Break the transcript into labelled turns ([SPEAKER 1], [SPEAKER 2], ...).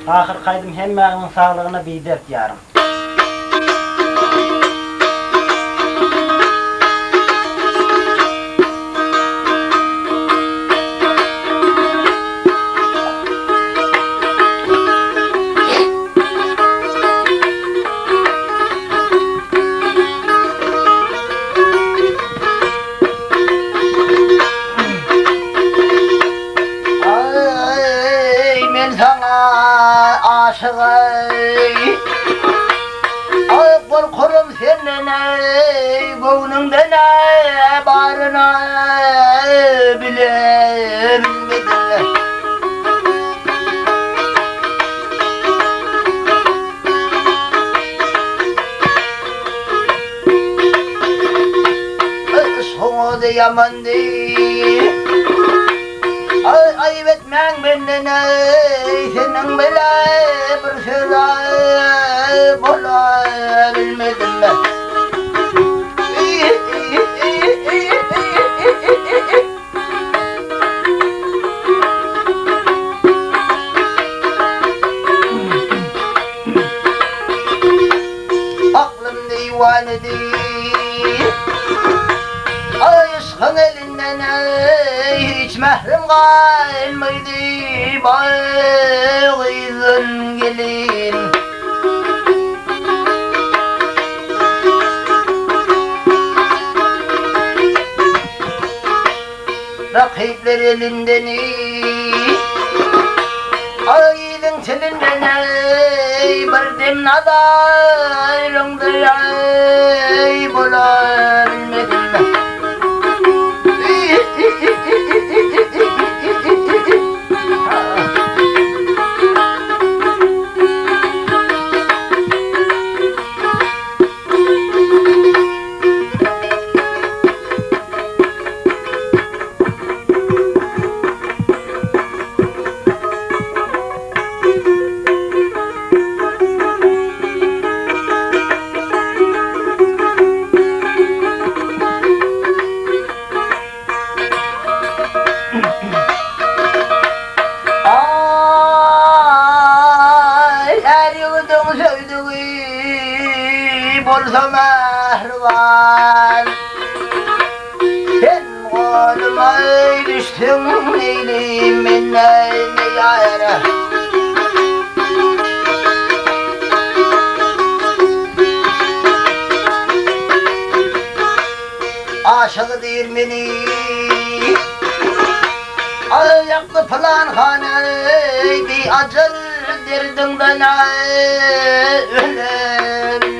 [SPEAKER 1] Ahir kaydım hemmeğinin sağlığına bir dert yarım.
[SPEAKER 2] Ay men sana aşık ay. Ay korkurum senden ay, gönlümden ay, barına bile bilmedim. Sonu da yaman değil. Ayıp etmen benden ay, senin bile bir söz ay, bulabilmedim ben. Aklım divane değil. Ay ışkın elinden ay, hiç mahrum kalmaydı bağızın gelin. Rakipler elinden ayının telinden ay, bir dem nadaylığında ay, bulabilmedim ben. Ay her yudum sevdiği bolsa mehriban. Sen koluma düştün neyleyim ben neyli yâre. Aşık değirmeni ayaklı plan haneydi, acır derdinden ölüm.